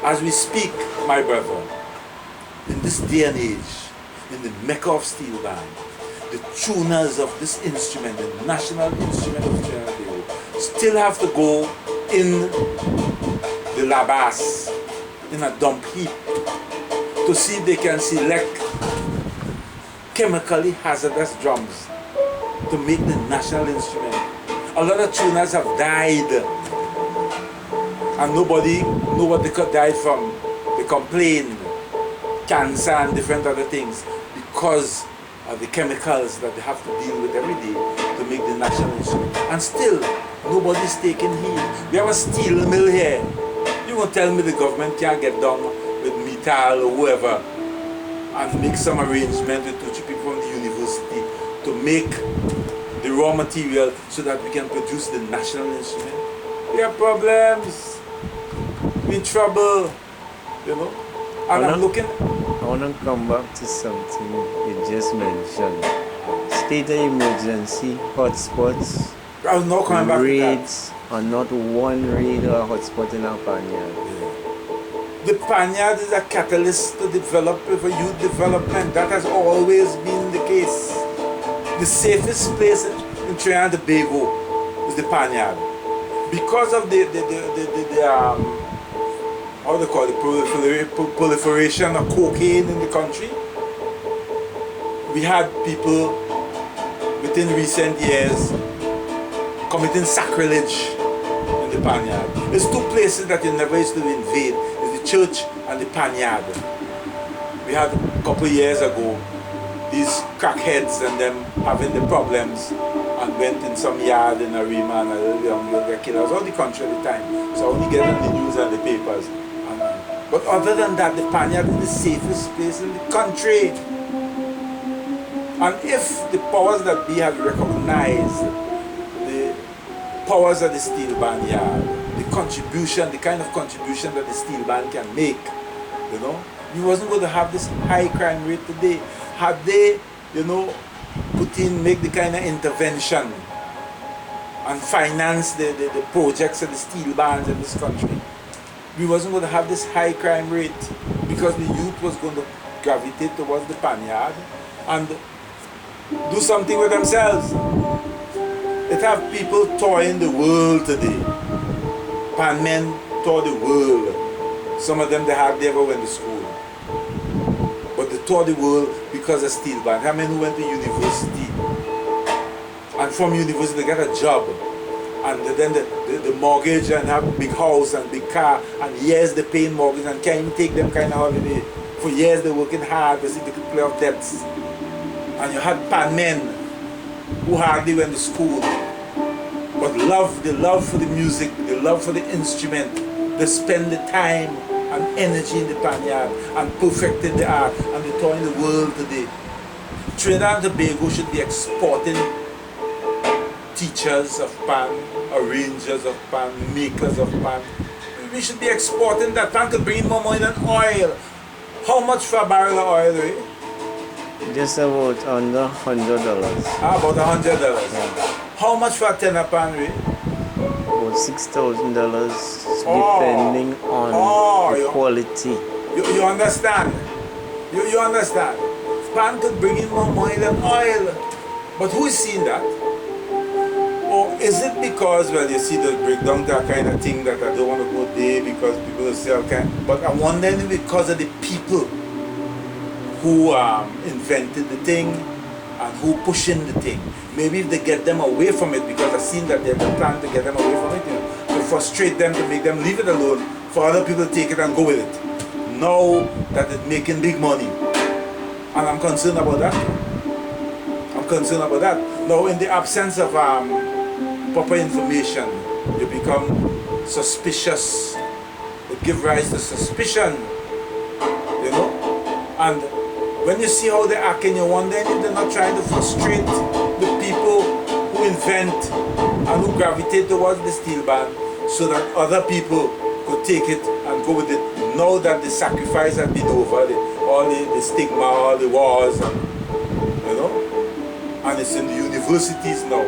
As we speak, my brother, in this day and age, in the Mecca of steel band, the tuners of this instrument, the national instrument of Trinidad and Tobago, still have to go in the labas, in a dump heap, to see if they can select chemically hazardous drums to make the national instrument. A lot of tuners have died, and nobody know what they could die from. They complain, cancer and different other things, because of the chemicals that they have to deal with every day to make the national instrument. And still, nobody's taking heed. We have a steel mill here. You won't tell me the government can't get down with metal or whoever and make some arrangement with two people from the university to make the raw material so that we can produce the national instrument. We have problems. We're in trouble, you know. And I'm looking. I want to come back to something you just mentioned. State of emergency, hotspots. I was not coming back to raids, or not one raid or hotspot in our Panyard. The Panyard is a catalyst to develop for youth development. That has always been the case. The safest place in Trinidad and Tobago is the Panyard. Because of the how they call it, proliferation of cocaine in the country. We had people within recent years committing sacrilege in the Panyard. There's two places that you never used to invade. It's the church and the Panyard. We had a couple of years ago these crackheads and them having the problems and went in some yard in Arima and a little young girl got killed. I was on the country at the time, so I only get on the news and the papers. But other than that, the Panyard is the safest place in the country. And if the powers that be had recognized the powers of the steel band yard, the contribution, the kind of contribution that the steel band can make, you know, we wasn't going to have this high crime rate today. Had they, you know, make the kind of intervention and finance the projects of the steel bands in this country, we wasn't going to have this high crime rate, because the youth was going to gravitate towards the Panyard and do something with themselves. It have people touring the world today. Pan men tour the world. Some of them they never went to school, but they tour the world because of steel band. How many who went to university and from university they got a job, and then the mortgage and have a big house and big car, and years they paying mortgage and can't even take them kind of holiday. For years they're working hard to see if they could pay off debts. And you had pan men who hardly went to school, but the love for the music, the love for the instrument, they spend the time and energy in the Panyard and perfected the art, and they're touring the world today. Trinidad and Tobago should be exporting teachers of pan, arrangers of pan, makers of pan. We should be exporting that. Pan could bring in more money than oil. How much for a barrel of oil, right? Just about under $100. Ah, about $100. Yeah. How much for a tenner pan, right? About $6,000, depending on the quality. You understand? You understand? Pan could bring in more money than oil. But who is seeing that? Or is it because, well, you see the breakdown, that kind of thing that I don't want to go there because people will say, okay. But I'm wondering because of the people who invented the thing and who pushing the thing. Maybe if they get them away from it, because I've seen that there's a plan to get them away from it, you know, to frustrate them, to make them leave it alone, for other people to take it and go with it. Now that it's making big money. And I'm concerned about that. I'm concerned about that. Now, in the absence of proper information, you become suspicious. It gives rise to suspicion, you know. And when you see how they're acting, you wonder if they're not trying to frustrate the people who invent and who gravitate towards the steel band, so that other people could take it and go with it. Now that the sacrifice has been over, all the stigma, all the wars, and, you know, and it's in the universities now.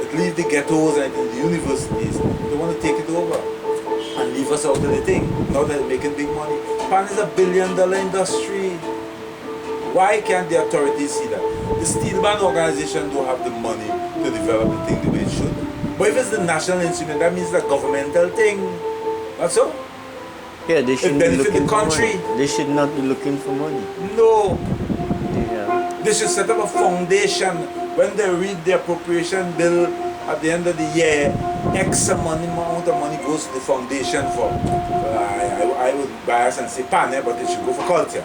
It leaves the ghettos and in the universities. They want to take it over and leave leave us out of the thing. Now they're making big money. Pan is $1 billion industry. Why can't the authorities see that? The steel band organization don't have the money to develop the thing the way it should. But if it's the national instrument, that means the governmental thing. That's all. Yeah, they should be benefit looking the for country. money. They should not be looking for money. No. Yeah. They should set up a foundation. When they read the appropriation bill at the end of the year, X amount of money goes to the foundation for, I would bias and say PAN, but it should go for culture.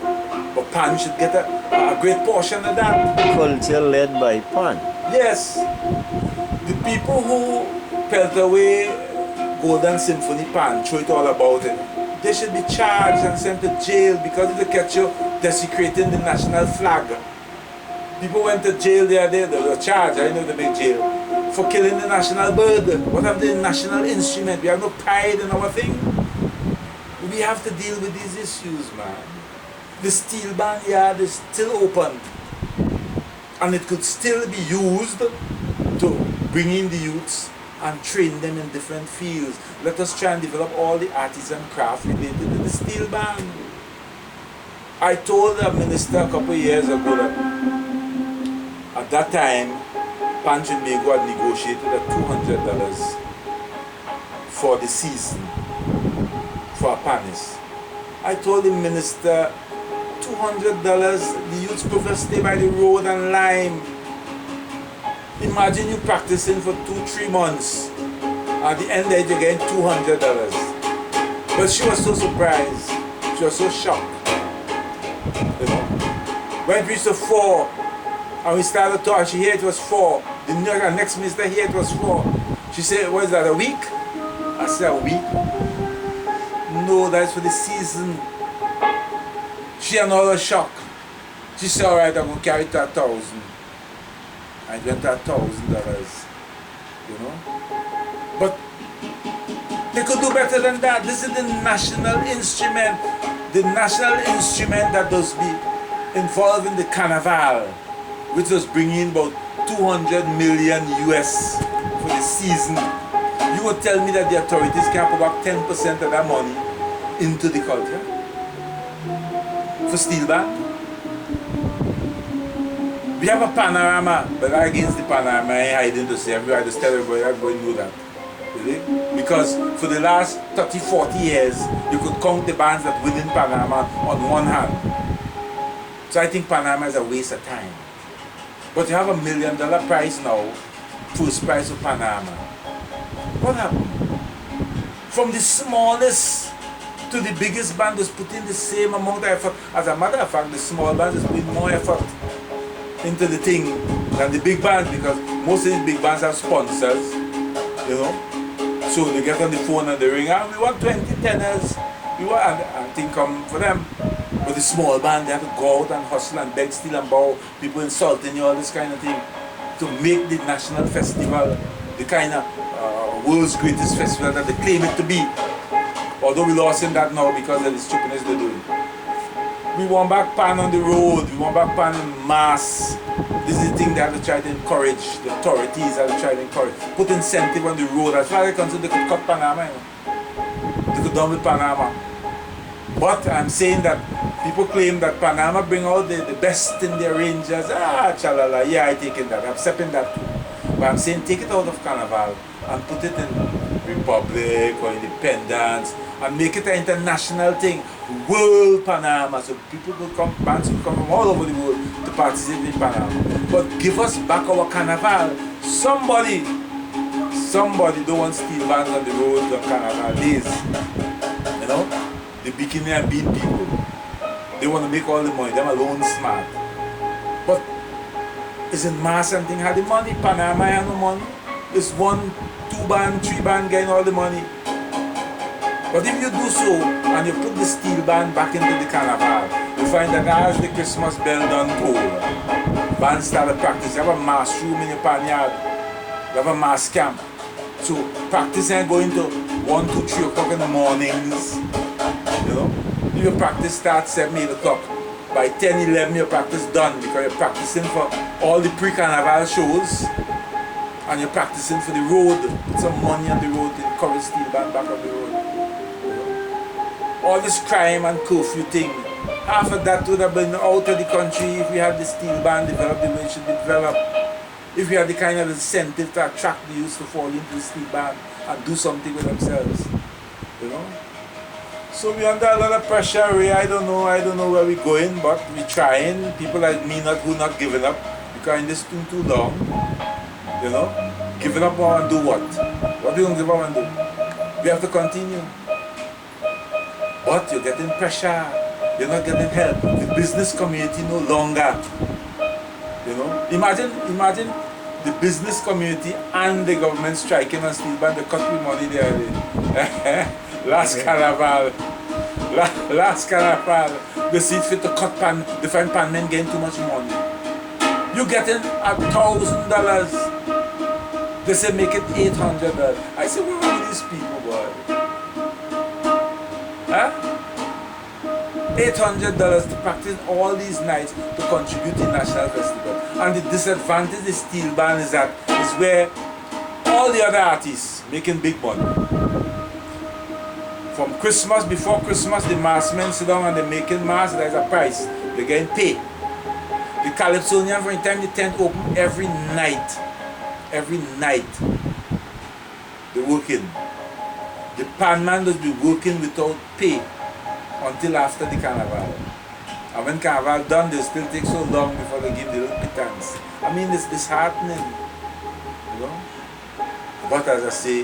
But PAN should get a great portion of that. Culture led by PAN. Yes. The people who pelt away Golden Symphony PAN, throw it all about it, they should be charged and sent to jail because if they catch you desecrating the national flag. People went to jail the other day, they were charged, I know the big jail, for killing the national bird. What have the national instrument? We have no pride in our thing. We have to deal with these issues, man. The steel band yard is still open and it could still be used to bring in the youths and train them in different fields. Let us try and develop all the artisan craft related to the steel band. I told the minister a couple of years ago that at that time, Pan Trinbago had negotiated at $200 for the season for a panist. I told the minister, $200, the youths prefer stay by the road and lime. Imagine you practicing for 2-3 months. At the end there you're getting $200. But she was so surprised. She was so shocked. You know? When it reached to 4, and we started talking, she heard it was 4. The next minister here it was 4. She said, what is that, a week? I said, a week? No, that's for the season. She had another shock. She said, all right, I'm going to carry it to 1,000. I went to $1,000, you know. But they could do better than that. This is the national instrument. The national instrument that does be involved in the carnival, which was bringing about 200 million US for the season. You would tell me that the authorities can put back 10% of that money into the culture for steel band? We have a panorama, but I'm against the panorama. I ain't hiding to say everybody, just tell everybody know that. Really? Because for the last 30, 40 years, you could count the bands that win in Panama on one hand. So I think Panama is a waste of time. But you have $1 million prize now, first prize of Panama. What happened? From the smallest to the biggest band is putting the same amount of effort. As a matter of fact, the small band is putting more effort into the thing than the big bands because most of these big bands have sponsors, you know. So they get on the phone and they ring, we want 20 tenors, we want, and things come for them. But the small band, they have to go out and hustle and beg, steal and borrow, people insulting you, all this kind of thing, to make the national festival the kind of world's greatest festival that they claim it to be. Although we lost in that now because of the stupidness they're doing. We want back Pan on the road, we want back Pan in mass. This is the thing they have to try to encourage, the authorities have to try to encourage. Put incentive on the road, as far as they're concerned, they could cut Panama, you know. They could done with Panama. But I'm saying that people claim that Panama bring out the best in their rangers. Chalala, yeah, I take it that, I'm accepting that too. But I'm saying take it out of Carnival and put it in Republic or Independence and make it an international thing. World Panama, so people will come, bands will come from all over the world to participate in Panama. But give us back our Carnival. Somebody don't want steel bands on the road on Carnival days. You know? The bikini and beat people. They want to make all the money, them alone smart. But it's in mass and thing, have the money, Panama have no money. It's 1, 2 band, 3 band getting all the money. But if you do so, and you put the steel band back into the carnival, you find that as the Christmas bell done toll, bands start to practice. You have a mass room in your pan yard, you have a mass camp. So practice ain't going to 1, 2, 3 o'clock in the mornings. You know? If your practice starts 7, 8 o'clock, by 10, 11 your practice done because you're practicing for all the pre-carnival shows and you're practicing for the road. Put some money on the road to encourage steel band back on the road. all this crime and curfew thing, half of that would have been out of the country if we had the steel ban developed the way it should develop. If we had the kind of incentive to attract the youth to fall into the steel ban and do something with themselves, you know. So we're under a lot of pressure, Ray. I don't know where we're going, but we're trying. People like me who not giving up, because in this thing too long, you know. Giving up and do what? What do you give up and do? We have to continue. But you're getting pressure. You're not getting help. The business community no longer. You know? Imagine the business community and the government striking on steel ban. They cut the money there. Last carnival. Last carnival. They see fit to cut pan. They find pan men getting too much money. You're getting $1,000. They say make it $800. I say, what are these people, boy? Huh? $800 to practice all these nights to contribute to National Festival. And the disadvantage of the steel ban is where all the other artists making big money. From Christmas, before Christmas, the mass men sit down and they're making mass, there's a price. They're getting paid. The Calypsonian, from the time the tent open, every night, they're working. The pan man does be working without pay until after the carnival. And when carnival done, they still take so long before they give the little pittance. I mean, it's disheartening, you know. But as I say,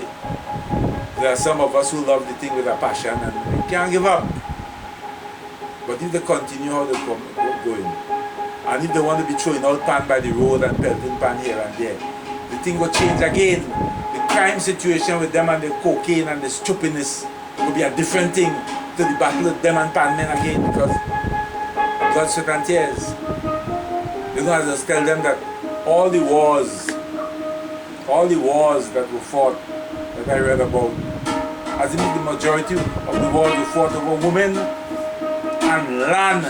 there are some of us who love the thing with a passion and we can't give up. But if they continue how they're going, and if they want to be throwing out pan by the road and pelting pan here and there, the thing will change again. The crime situation with them and the cocaine and the stupidness will be a different thing to the battle with them and pan men again, because blood, sweat and tears. You know, I just tell them that all the wars that were fought, that I read about, as if the majority of the wars were fought over women and land.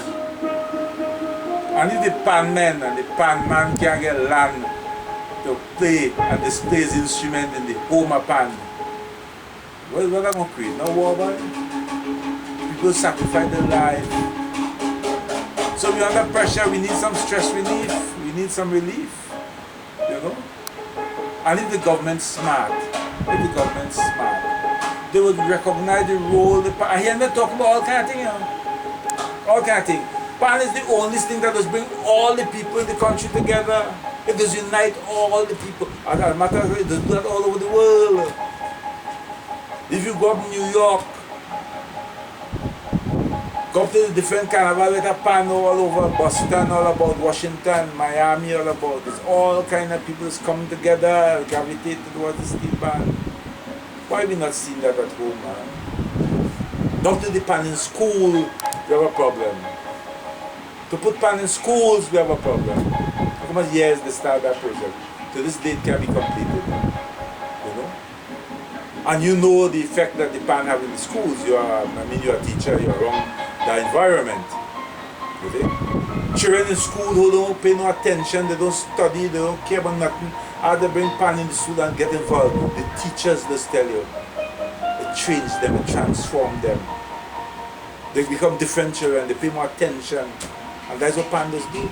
And if the pan men and the pan man can't get land to play and display his instrument in the home of pan, what are they going to create? No war, boy? People sacrifice their life. So we're under pressure, we need some stress relief, we need some relief, you know. And if the government's smart, they would recognize the role. I hear them talk about all kind of things, you know. All kind of things. Pan is the only thing that does bring all the people in the country together. It does unite all the people. And as a matter of fact, it does that all over the world. If you go up to New York, go up to the different carnival with a pan all over Boston, all about Washington, Miami, all about. There's all kind of people that's coming together, gravitate towards the steel ban. Why we not seeing that at home, man? Not to the pan in school, we have a problem. To put pan in schools, we have a problem. How much years they start that project? To this date can be completed. You know? And you know the effect that the pan have in the schools. You're a teacher, you're around the environment. You see? Children in school who don't pay no attention, they don't study, they don't care about nothing. How they bring pan in the school and get involved. The teachers just tell you. It changes them, it transforms them. They become different children, they pay more attention. And that's what pandas do.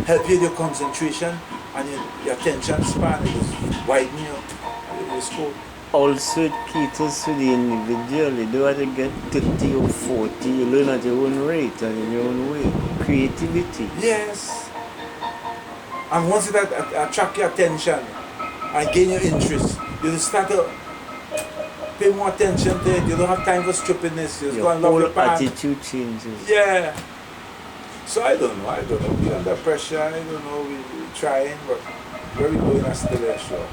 Help you with your concentration and your attention span. It just widen your scope. Also, it caters to the individual. You don't have to get 30 or 40. You learn at your own rate and in your own way. Creativity. Yes. And once that attract your attention and gain your interest, you just start to pay more attention to it. You don't have time for stupidness. You just go and love the pan. Attitude changes. Yeah. So I don't know. We're under pressure. I don't know. We're trying, but where we going, I'm still there, sure.